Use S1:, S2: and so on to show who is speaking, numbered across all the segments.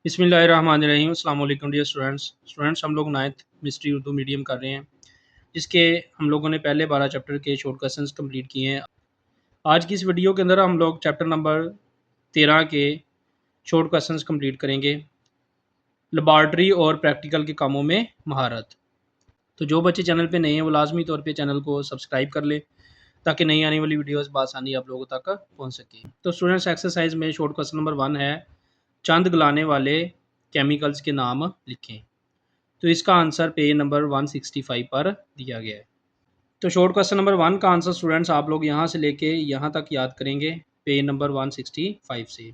S1: बिस्मिल्लाहिर्रहमानिर्रहीम। अस्सलाम वालेकुम डियर स्टूडेंट्स हम लोग 9th मिस्ट्री उर्दू मीडियम कर रहे हैं, जिसके हम लोगों ने पहले 12 चैप्टर के शॉर्ट क्वेश्चंस कंप्लीट किए हैं। आज की इस वीडियो के अंदर हम लोग चैप्टर नंबर 13 के शॉर्ट क्वेश्चंस कंप्लीट करेंगे, लेबॉर्ट्री और प्रैक्टिकल के कामों में महारत। तो जो बच्चे चैनल पे नए हैं वो लाजमी तौर पे चैनल को सब्सक्राइब कर ले, ताकि नई आने वाली वीडियोस बआसानी आप लोगों तक पहुँच सके। तो स्टूडेंट्स, एक्सरसाइज में शॉर्ट क्वेश्चन नंबर 1 है, चंद गलाने वाले केमिकल्स के नाम लिखें। तो इसका आंसर पेज नंबर 165 पर दिया गया है। तो शॉर्ट क्वेश्चन नंबर 1 का आंसर स्टूडेंट्स आप लोग यहाँ से लेके यहाँ तक याद करेंगे, पेज नंबर 165 से।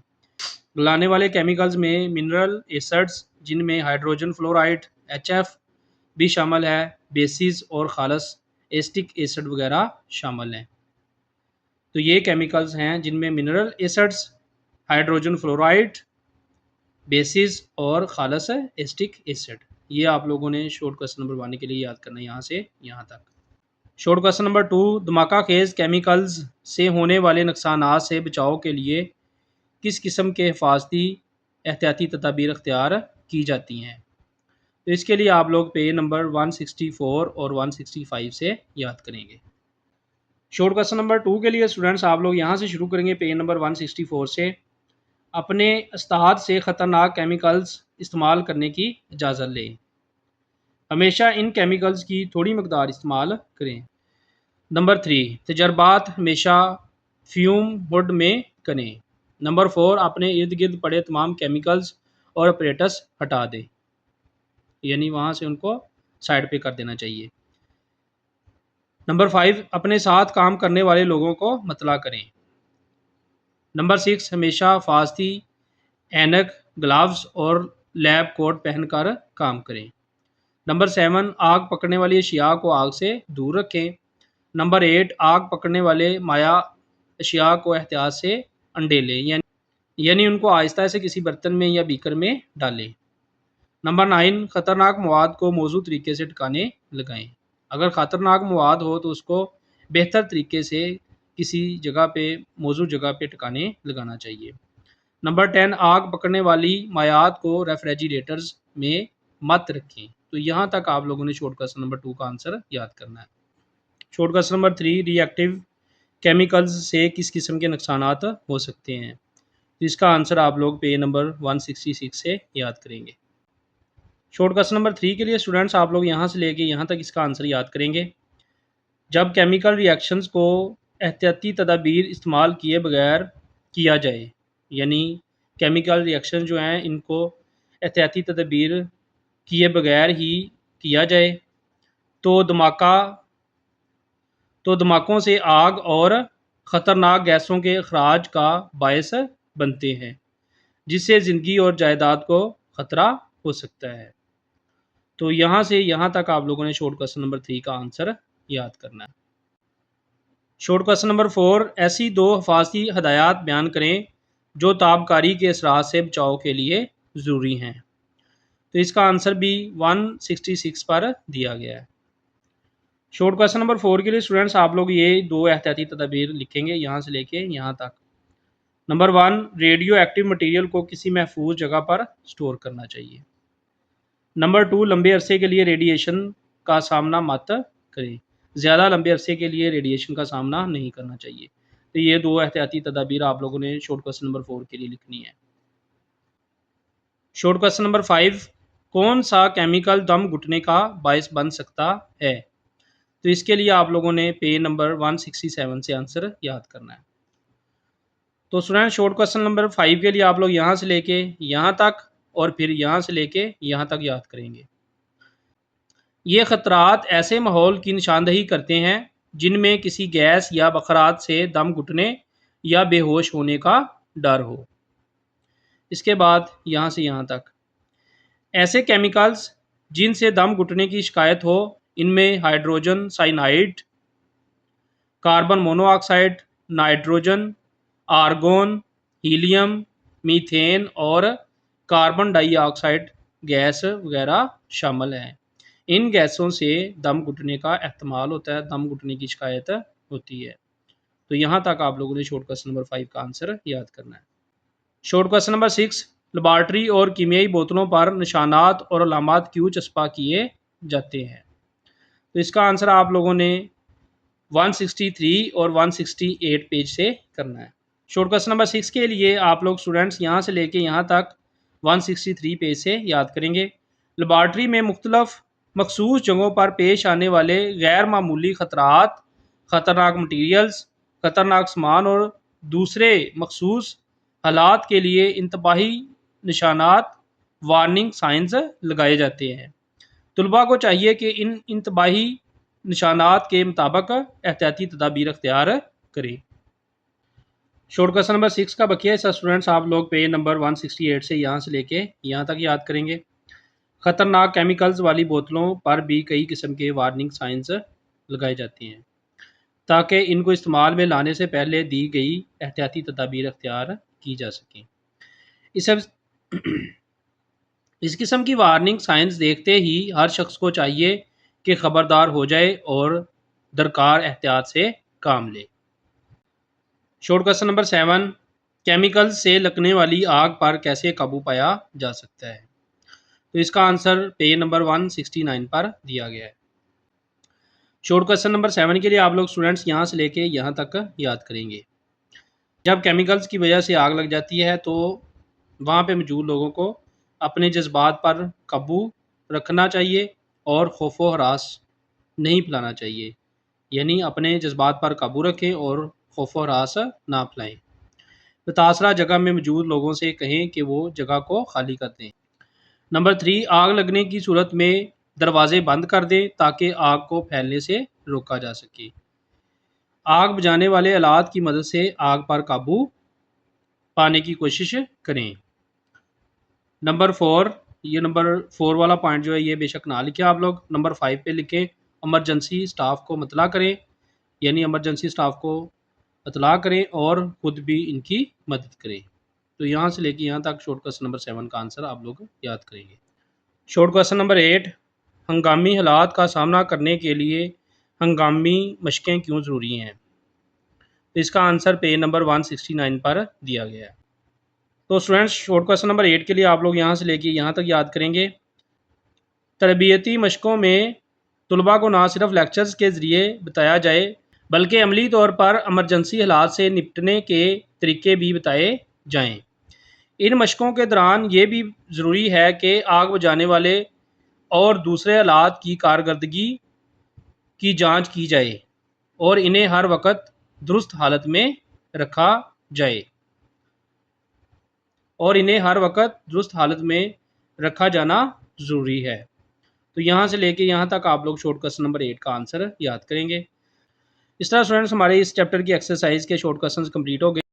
S1: गलाने वाले केमिकल्स में मिनरल एसिड्स, जिनमें हाइड्रोजन फ्लोराइड HF भी शामिल है, बेसिस और खालस एसिटिक एसिड वगैरह शामिल हैं। तो ये केमिकल्स हैं जिनमें mineral acids, hydrogen fluoride, basis और खालस एसिटिक एसिड, ये आप लोगों ने शॉर्ट क्वेश्चन नंबर 1 के लिए याद करना है यहाँ से यहाँ तक। शॉर्ट क्वेश्चन नंबर 2, धमाका खेज केमिकल्स से होने वाले नुकसानात से बचाव के लिए किस किस्म के हिफाजती एहतियाती तदाबीर अख्तियार की जाती हैं। तो इसके लिए आप लोग पेज नंबर 164 और 165 से याद करेंगे। शॉर्ट क्वेश्चन नंबर 2 के लिए स्टूडेंट्स आप लोग यहाँ से शुरू करेंगे पेज नंबर 164 से। अपने उस्ताद से ख़तरनाक केमिकल्स इस्तेमाल करने की इजाज़त लें। हमेशा इन केमिकल्स की थोड़ी मकदार इस्तेमाल करें। नंबर 3, तजर्बात हमेशा फ्यूम हुड में करें। नंबर 4, अपने इर्द गिर्द पड़े तमाम केमिकल्स और ऑपरेटस हटा दें, यानी वहाँ से उनको साइड पे कर देना चाहिए। नंबर 5, अपने साथ काम करने वाले लोगों को मतला करें। नंबर 6, हमेशा हिफाजती ऐनक, ग्लव्स और लैब कोट पहनकर काम करें। नंबर 7, आग पकड़ने वाली अशिया को आग से दूर रखें। नंबर 8, आग पकड़ने वाले माया अशिया को एहतियात से अंडेलें, यानी उनको आहिस्ता से किसी बर्तन में या बीकर में डालें। नंबर 9, ख़तरनाक मवाद को मौजूद तरीके से ठिकाने लगाएं। अगर ख़तरनाक मवाद हो तो उसको बेहतर तरीके से किसी जगह पे, मौजूद जगह पे ठिकाने लगाना चाहिए। नंबर 10, आग पकड़ने वाली मायात को रेफ्रिजरेटर्स में मत रखें। तो यहाँ तक आप लोगों ने शॉर्ट क्वेश्चन नंबर 2 का आंसर याद करना है। Short question number 3, reactive chemicals से किस किस्म के नुकसानात हो सकते हैं। तो इसका आंसर आप लोग पेज नंबर 166 से याद करेंगे। शॉर्ट क्वेश्चन नंबर 3 के लिए स्टूडेंट्स आप लोग यहाँ से लेके यहाँ तक इसका आंसर याद करेंगे। जब केमिकल रिएक्शंस को एहतियाती तदाबीर इस्तेमाल किए बगैर किया जाए, यानी केमिकल रिएक्शन जो हैं इनको एहतियाती तदाबीर किए बगैर ही किया जाए, तो धमाकों से आग और ख़तरनाक गैसों के अखराज का बायस बनते हैं, जिससे ज़िंदगी और जायदाद को ख़तरा हो सकता है। तो यहाँ से यहाँ तक आप लोगों ने शॉर्ट क्वेश्चन नंबर 3 का आंसर याद करना है। शॉर्ट क्वेश्चन नंबर 4, ऐसी दो हिफाजती हदायत बयान करें जो ताबकारी के असरात से बचाव के लिए ज़रूरी हैं। तो इसका आंसर भी 166 पर दिया गया है। शॉर्ट क्वेश्चन नंबर 4 के लिए स्टूडेंट्स आप लोग ये दो एहतियाती तदाबीर लिखेंगे यहाँ से लेके यहाँ तक। नंबर 1, रेडियो एक्टिव मटीरियल को किसी महफूज जगह पर स्टोर करना चाहिए। नंबर 2, लंबे अरसे के लिए रेडिएशन का सामना मत करें। ज़्यादा लंबे अरसे के लिए रेडिएशन का सामना नहीं करना चाहिए। तो ये दो एहतियाती तदाबीर आप लोगों ने शॉर्ट क्वेश्चन नंबर 4 के लिए लिखनी है। शॉर्ट क्वेश्चन नंबर 5, कौन सा केमिकल दम घुटने का बायस बन सकता है। तो इसके लिए आप लोगों ने पेज नंबर 167 से आंसर याद करना है। तो स्टूडेंट, शॉर्ट क्वेश्चन नंबर 5 के लिए आप लोग यहाँ से लेके यहाँ तक और फिर यहाँ से लेके यहाँ तक याद करेंगे। ये ख़तरात ऐसे माहौल की निशानदही करते हैं जिनमें किसी गैस या बखरात से दम घुटने या बेहोश होने का डर हो। इसके बाद यहाँ से यहाँ तक ऐसे केमिकल्स जिनसे दम घुटने की शिकायत हो, इनमें hydrogen cyanide, carbon monoxide, nitrogen, argon, helium, methane और कार्बन डाइऑक्साइड गैस वगैरह शामिल हैं। इन गैसों से दम घुटने का एहतमाल होता है, दम घुटने की शिकायत होती है। तो यहाँ तक आप लोगों ने शॉर्ट क्वेश्चन नंबर 5 का आंसर याद करना है। शॉर्ट क्वेश्चन नंबर 6, لیبارٹری اور کیمیائی بوتلوں پر نشانات اور علامات کیوں چسپاں کیے جاتے ہیں؟ تو اس کا آنسر آپ لوگوں نے 163 اور 168 پیج سے کرنا ہے۔ شارٹ کوسچن نمبر 6 کے لیے آپ لوگ اسٹوڈنٹس یہاں سے لے کے یہاں تک 163 پیج سے یاد کریں گے۔ لیبارٹری میں مختلف مخصوص جگہوں پر پیش آنے والے غیر معمولی خطرات، خطرناک مٹیریلز، خطرناک سامان اور دوسرے مخصوص حالات کے لیے انتباہی نشانات وارننگ سائنز لگائے جاتے ہیں۔ طلباء کو چاہیے کہ ان انتباہی نشانات کے مطابق احتیاطی تدابیر اختیار کریں۔ شارٹ کوسچن نمبر 6 کا بقیہ حصہ اسٹوڈنٹس آپ لوگ پیج نمبر 168 سے یہاں سے لے کے یہاں تک یاد کریں گے۔ خطرناک کیمیکلز والی بوتلوں پر بھی کئی قسم کے وارننگ سائنز لگائے جاتے ہیں تاکہ ان کو استعمال میں لانے سے پہلے دی گئی احتیاطی تدابیر اختیار کی جا سکیں۔ اس قسم کی وارننگ سائنز دیکھتے ہی ہر شخص کو چاہیے کہ خبردار ہو جائے اور درکار احتیاط سے کام لے۔ شارٹ کوسچن نمبر 7 کیمیکل سے لگنے والی آگ پر کیسے قابو پایا جا سکتا ہے؟ تو اس کا آنسر پیج نمبر 169 پر دیا گیا ہے۔ شارٹ کوسچن نمبر 7 کے لیے آپ لوگ اسٹوڈنٹس یہاں سے لے کے یہاں تک یاد کریں گے۔ جب کیمیکلز کی وجہ سے آگ لگ جاتی ہے تو وہاں پہ موجود لوگوں کو اپنے جذبات پر قابو رکھنا چاہیے اور خوف و ہراس نہیں پھیلانا چاہیے، یعنی اپنے جذبات پر قابو رکھیں اور خوف و ہراس نہ پھیلائیں۔ متاثرہ جگہ میں موجود لوگوں سے کہیں کہ وہ جگہ کو خالی کر دیں۔ نمبر 3 آگ لگنے کی صورت میں دروازے بند کر دیں تاکہ آگ کو پھیلنے سے روکا جا سکے۔ آگ بجھانے والے آلات کی مدد سے آگ پر قابو پانے کی کوشش کریں۔ نمبر 4 یہ نمبر 4 والا پوائنٹ جو ہے یہ بے شک نہ لکھیں آپ لوگ، نمبر 5 پہ لکھیں ایمرجنسی سٹاف کو مطلع کریں، یعنی ایمرجنسی سٹاف کو اطلاع کریں اور خود بھی ان کی مدد کریں۔ تو یہاں سے لے کے یہاں تک شارٹ کوسچن نمبر 7 کا آنسر آپ لوگ یاد کریں گے۔ شارٹ کوسچن نمبر 8 ہنگامی حالات کا سامنا کرنے کے لیے ہنگامی مشقیں کیوں ضروری ہیں؟ اس کا آنسر پیج نمبر 169 پر دیا گیا ہے۔ تو اسٹوڈنٹس شارٹ کوسچن نمبر 8 کے لیے آپ لوگ یہاں سے لے کے یہاں تک یاد کریں گے۔ تربیتی مشقوں میں طلباء کو نہ صرف لیکچرز کے ذریعے بتایا جائے بلکہ عملی طور پر ایمرجنسی حالات سے نپٹنے کے طریقے بھی بتائے جائیں۔ ان مشقوں کے دوران یہ بھی ضروری ہے کہ آگ بجھانے والے اور دوسرے آلات کی کارکردگی کی جانچ کی جائے اور انہیں ہر وقت درست حالت میں رکھا جائے رکھا جانا ضروری ہے۔ تو یہاں سے لے کے یہاں تک آپ لوگ شارٹ کوسچن نمبر 8 کا آنسر یاد کریں گے۔ اس طرح اسٹوڈنٹس ہمارے اس چیپٹر کی ایکسرسائز کے شارٹ کوسچنز کمپلیٹ ہو گئے۔